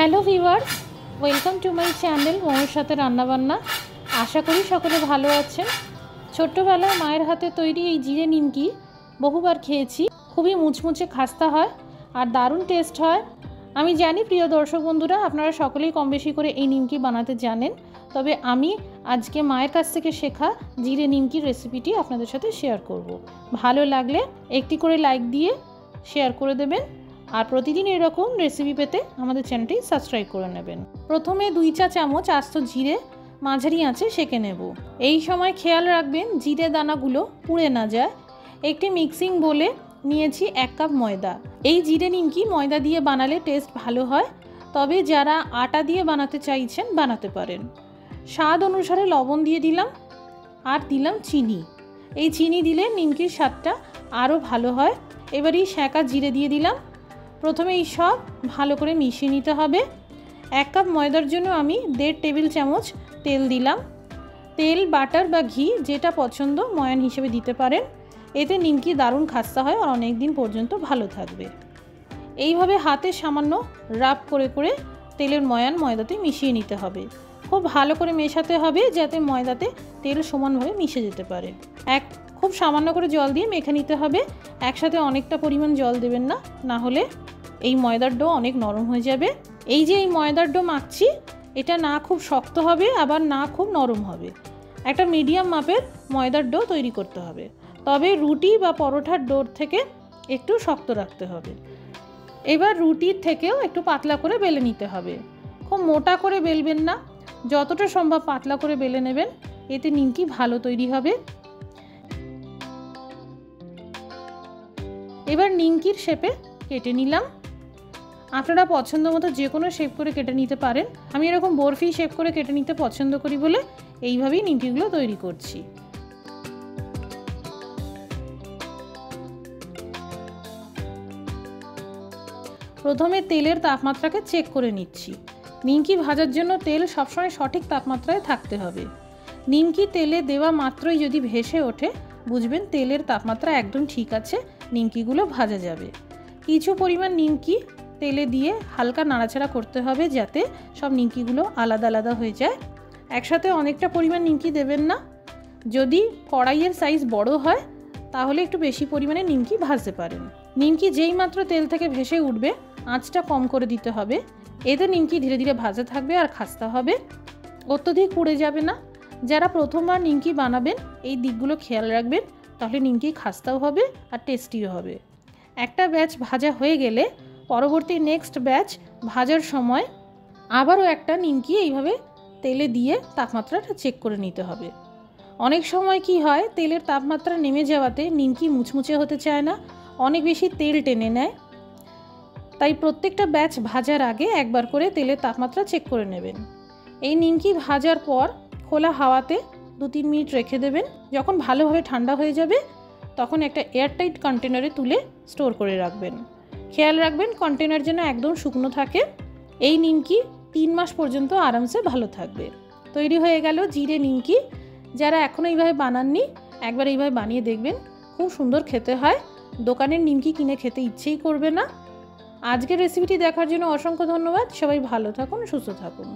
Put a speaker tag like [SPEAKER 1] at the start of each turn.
[SPEAKER 1] Hello viewers, welcome to my channel মোমোর সাথে রান্নাবান্না। আশা করি সকলে ভালো আছেন। ছোট্টবেলায় মায়ের হাতে তৈরি এই জিরে নিমকি বহুবার খেয়েছি। খুবই মুচমুচে খাস্তা হয় আর দারুণ টেস্ট হয়। আমি জানি প্রিয় দর্শক বন্ধুরা আপনারা সকলেই কম বেশি করে এই নিমকি বানাতে জানেন, তবে আমি আজকে মায়ের কাছ থেকে শেখা জিরে নিমকির রেসিপিটি আপনাদের সাথে শেয়ার করব। ভালো লাগলে একটি করে লাইক দিয়ে শেয়ার করে দেবেন আর প্রতিদিন এরকম রেসিপি পেতে আমাদের চ্যানেলটি সাবস্ক্রাইব করে নেবেন। প্রথমে 2 চা চামচ আস্ত জিরে মাঝারি আঁচে সেঁকে নেব। এই সময় খেয়াল রাখবেন জিরে দানাগুলো পুড়ে না যায়। একটি মিক্সিং বোলে নিয়েছি 1 কাপ ময়দা। এই জিরে নিমকি ময়দা দিয়ে বানালে টেস্ট ভালো হয়, তবে যারা আটা দিয়ে বানাতে চাইছেন বানাতে পারেন। স্বাদ অনুসারে লবণ দিয়ে দিলাম আর দিলাম চিনি। এই চিনি দিলে নিমকির স্বাদটা আরও ভালো হয়। এবার এই সেঁকা জিরে দিয়ে দিলাম। প্রথমে এই সব ভালো করে মিশিয়ে নিতে হবে। 1 কাপ ময়দার জন্য আমি 1.5 টেবিল চামচ তেল দিলাম। তেল, বাটার বা ঘি যেটা পছন্দ ময়ান হিসেবে দিতে পারেন। এতে নিমকি দারুণ খাস্তা হয় আর অনেক দিন পর্যন্ত ভালো থাকবে। এইভাবে হাতে সামান্য রাব করে করে তেলের ময়ান ময়দাতে মিশিয়ে নিতে হবে। খুব ভালো করে মেশাতে হবে যাতে ময়দাতে তেল সমানভাবে মিশে যেতে পারে। খুব সামান্য করে জল দিয়ে মেখে নিতে হবে। একসাথে অনেকটা পরিমাণ জল দেবেন না, না হলে এই ময়দার ডো অনেক নরম হয়ে যাবে। এই যে এই ময়দার ডো মাখছি, এটা না খুব শক্ত হবে আবার না খুব নরম হবে। একটা মিডিয়াম মাপের ময়দার ডো তৈরি করতে হবে, তবে রুটি বা পরোটার ডোর থেকে একটু শক্ত রাখতে হবে। এবার রুটির থেকেও একটু পাতলা করে বেলে নিতে হবে। খুব মোটা করে বেলবেন না, যতটা সম্ভব পাতলা করে বেলে নেবেন, এতে নিমকি ভালো তৈরি হবে। এবার নিমকির শেপে কেটে নিলাম। আপনারা পছন্দ মতো যে কোনো শেপ করে কেটে নিতে পারেন। আমি এরকম বরফি শেপ করে কেটে নিতে পছন্দ করি বলে এইভাবেই নিমকিগুলো তৈরি করছি। প্রথমে তেলের তাপমাত্রাকে চেক করে নিচ্ছি। নিমকি ভাজার জন্য তেল সবসময় সঠিক তাপমাত্রায় থাকতে হবে। নিমকি তেলে দেওয়া মাত্রই যদি ভেসে ওঠে, বুঝবেন তেলের তাপমাত্রা একদম ঠিক আছে, নিমকিগুলো ভাজা যাবে। কিছু পরিমাণ নিমকি তেলে দিয়ে হালকা নাড়াচাড়া করতে হবে যাতে সব নিমকিগুলো আলাদা আলাদা হয়ে যায়। একসাথে অনেকটা পরিমাণ নিমকি দেবেন না। যদি কড়াইয়ের সাইজ বড় হয় তাহলে একটু বেশি পরিমাণে নিমকি ভাজতে পারেন। নিমকি যেই মাত্র তেল থেকে ভেসে উঠবে আঁচটা কম করে দিতে হবে। এতে নিমকি ধীরে ধীরে ভাজা থাকবে আর খাস্তা হবে, অত্যধিক পুড়ে যাবে না। যারা প্রথমবার নিমকি বানাবেন এই দিকগুলো খেয়াল রাখবেন, তাহলে নিমকি খাস্তাও হবে আর টেস্টিও হবে। একটা ব্যাচ ভাজা হয়ে গেলে পরবর্তী নেক্সট ব্যাচ ভাজার সময় আবারও একটা নিমকি এইভাবে তেলে দিয়ে তাপমাত্রাটা চেক করে নিতে হবে। অনেক সময় কি হয়, তেলের তাপমাত্রা নেমে যাওয়াতে নিমকি মুচমুচে হতে চায় না, অনেক বেশি তেল টেনে নেয়। তাই প্রত্যেকটা ব্যাচ ভাজার আগে একবার করে তেলের তাপমাত্রা চেক করে নেবেন। এই নিমকি ভাজার পর খোলা হাওয়াতে 2-3 মিনিট রেখে দেবেন। যখন ভালোভাবে ঠান্ডা হয়ে যাবে তখন একটা এয়ারটাইট কন্টেনারে তুলে স্টোর করে রাখবেন। খেয়াল রাখবেন কন্টেনার যেন একদম শুকনো থাকে। এই নিমকি 3 মাস পর্যন্ত আরামসে ভালো থাকবে। তৈরি হয়ে গেল জিরে নিমকি। যারা এখনও এইভাবে বানাননি একবার এইভাবে বানিয়ে দেখবেন, খুব সুন্দর খেতে হয়। দোকানের নিমকি কিনে খেতে ইচ্ছেই করবে না। আজকের রেসিপিটি দেখার জন্য অসংখ্য ধন্যবাদ। সবাই ভালো থাকুন, সুস্থ থাকুন।